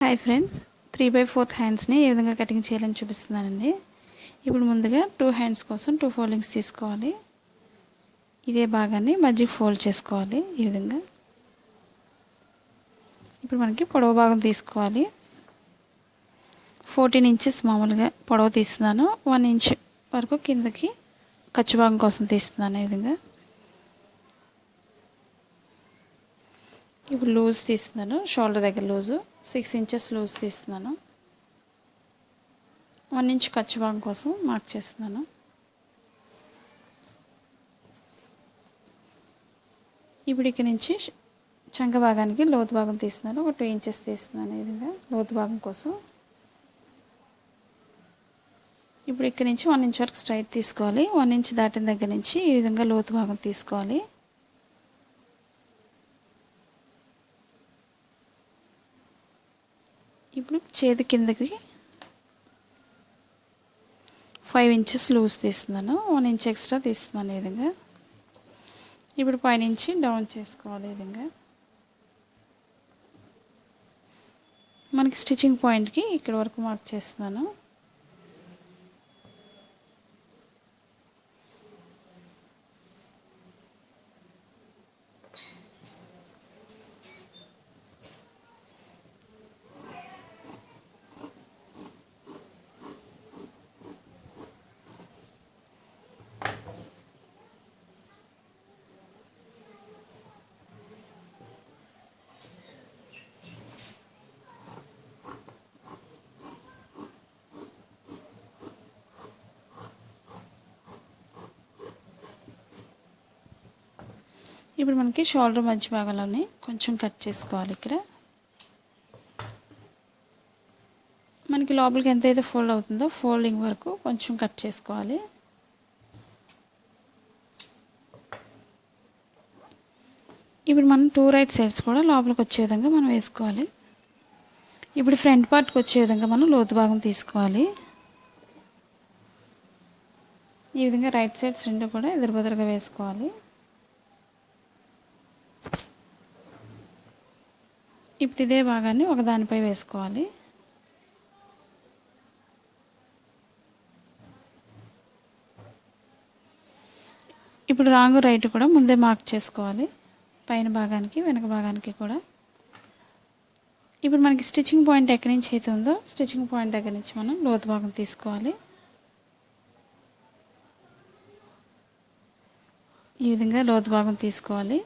Hi friends, 3/4 హ్యాండ్స్ని ఏ విధంగా cutting చేయాలని చూపిస్తున్నానండి. ఇప్పుడు ముందుగా 2 హ్యాండ్స్ కోసం 2 ఫోల్డింగ్స్ తీసుకోవాలి. ఇదే భాగాన్ని మధ్యకి ఫోల్డ్ చేసుకోవాలి ఈ విధంగా. ఇప్పుడు మనకి పొడవు భాగం తీసుకోవాలి. 14 ఇంచెస్ మామూలుగా పొడవు తీస్తున్నాను. 1 ఇంచ్ వరకు కిందకి ఖర్చు భాగం కోసం తీస్తున్నాను ఈ విధంగా. ఇప్పుడు లూజ్ తీస్తున్నాను. షోల్డర్ దగ్గర లూజు 6 ఇంచెస్ లూజ్ తీస్తున్నాను. 1 ఇంచ్ ఖర్చు భాగం కోసం మార్క్ చేస్తున్నాను. ఇప్పుడు ఇక్కడ నుంచి చంక భాగానికి లోతు భాగం తీస్తున్నాను. ఒక 2 ఇంచెస్ తీస్తున్నాను ఈ విధంగా లోతు భాగం కోసం. ఇప్పుడు ఇక్కడ నుంచి 1 ఇంచ్ వరకు స్ట్రైట్ తీసుకోవాలి. 1 ఇంచ్ దాటిన దగ్గర నుంచి ఈ విధంగా లోతు భాగం తీసుకోవాలి. ఇప్పుడు చేతి కిందకి 5 ఇంచెస్ లూజ్ తీస్తున్నాను. 1 ఇంచ్ ఎక్స్ట్రా తీస్తున్నాను ఈ విధంగా. ఇప్పుడు పైనుంచి డౌన్ చేసుకోవాలి ఈ విధంగా. మనకి స్టిచ్చింగ్ పాయింట్కి ఇక్కడ వరకు మార్క్ చేస్తున్నాను. ఇప్పుడు మనకి షోల్డర్ మధ్య భాగంలోనే కొంచెం కట్ చేసుకోవాలి. ఇక్కడ మనకి లోపలికి ఎంతైతే ఫోల్డ్ అవుతుందో ఫోల్డింగ్ వరకు కొంచెం కట్ చేసుకోవాలి. ఇప్పుడు మనం 2 రైట్ సైడ్స్ కూడా లోపలికి వచ్చే విధంగా మనం వేసుకోవాలి. ఇప్పుడు ఫ్రంట్ పార్ట్కి వచ్చే విధంగా మనం లోతు భాగం తీసుకోవాలి. ఈ విధంగా రైట్ సైడ్స్ రెండు కూడా ఎదురుబెదురుగా వేసుకోవాలి. ఇప్పుడు ఇదే భాగాన్ని ఒక దానిపై వేసుకోవాలి. ఇప్పుడు రాంగ్ రైట్ కూడా ముందే మార్క్ చేసుకోవాలి, పైన భాగానికి వెనక భాగానికి కూడా. ఇప్పుడు మనకి స్టిచ్చింగ్ పాయింట్ ఎక్కడి నుంచి అయితే ఉందో స్టిచ్చింగ్ పాయింట్ దగ్గర నుంచి మనం లోతు భాగం తీసుకోవాలి. ఈ విధంగా లోతు భాగం తీసుకోవాలి.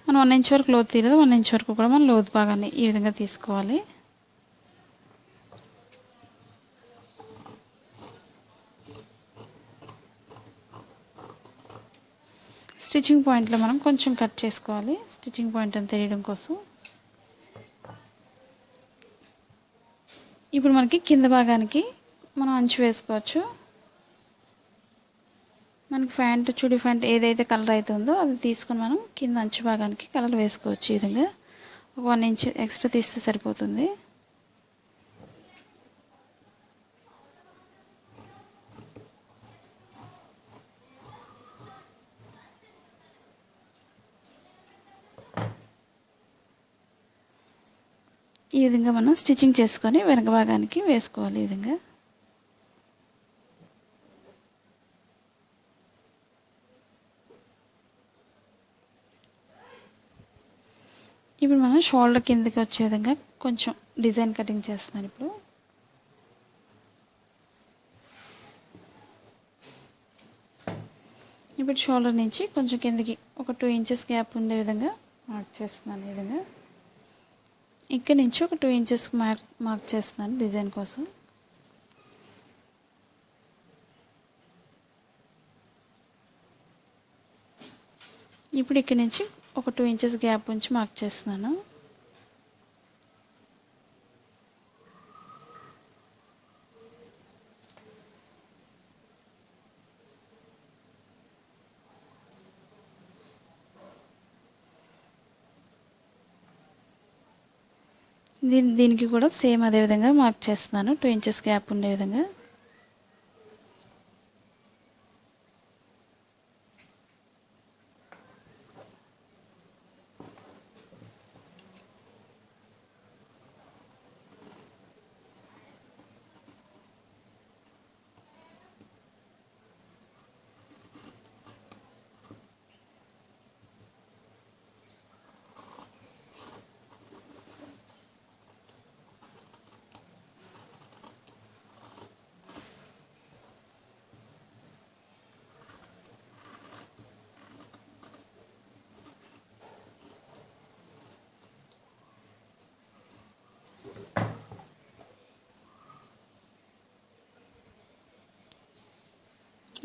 మనం 1 ఇంచ్ వరకు లోతు తీయలేదు, 1 ఇంచ్ వరకు కూడా మనం లోతు భాగాన్ని ఈ విధంగా తీసుకోవాలి. స్టిచ్చింగ్ పాయింట్లో మనం కొంచెం కట్ చేసుకోవాలి, స్టిచ్చింగ్ పాయింట్ అని తెలియడం కోసం. ఇప్పుడు మనకి కింద భాగానికి మనం అంచు వేసుకోవచ్చు. మనకి ప్యాంట్ చుడి ప్యాంట్ ఏదైతే కలర్ అయితే ఉందో అది తీసుకొని మనం కింద అంచు భాగానికి కలర్ వేసుకోవచ్చు. ఈ విధంగా ఒక 1 ఇంచ్ ఎక్స్ట్రా తీస్తే సరిపోతుంది. ఈ విధంగా మనం స్టిచ్చింగ్ చేసుకొని వెనక భాగానికి వేసుకోవాలి. ఈ విధంగా ఇప్పుడు మనం షోల్డర్ కిందకి వచ్చే విధంగా కొంచెం డిజైన్ కటింగ్ చేస్తున్నాను. ఇప్పుడు షోల్డర్ నుంచి కొంచెం కిందకి ఒక 2 ఇంచెస్ గ్యాప్ ఉండే విధంగా మార్క్ చేస్తున్నాను. ఈ విధంగా ఇక్కడ నుంచి ఒక 2 ఇంచెస్ మార్క్ చేస్తున్నాను డిజైన్ కోసం. ఇప్పుడు ఇక్కడ నుంచి ఒక 2 ఇంచెస్ గ్యాప్ ఉంచి మార్క్ చేస్తున్నాను. దీనికి కూడా సేమ్ అదే విధంగా మార్క్ చేస్తున్నాను, 2 ఇంచెస్ గ్యాప్ ఉండే విధంగా.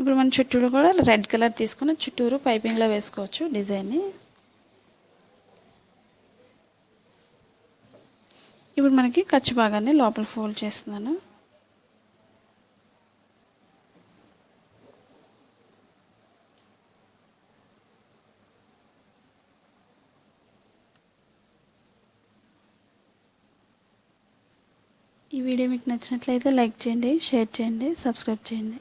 ఇప్పుడు మన చుట్టూరు కూడా రెడ్ కలర్ తీసుకుని చుట్టూరు పైపింగ్లో వేసుకోవచ్చు డిజైన్ని. ఇప్పుడు మనకి ఖర్చు భాగాన్ని లోపల ఫోల్డ్ చేస్తున్నాను. ఈ వీడియో మీకు నచ్చినట్లయితే లైక్ చేయండి, షేర్ చేయండి, సబ్స్క్రైబ్ చేయండి.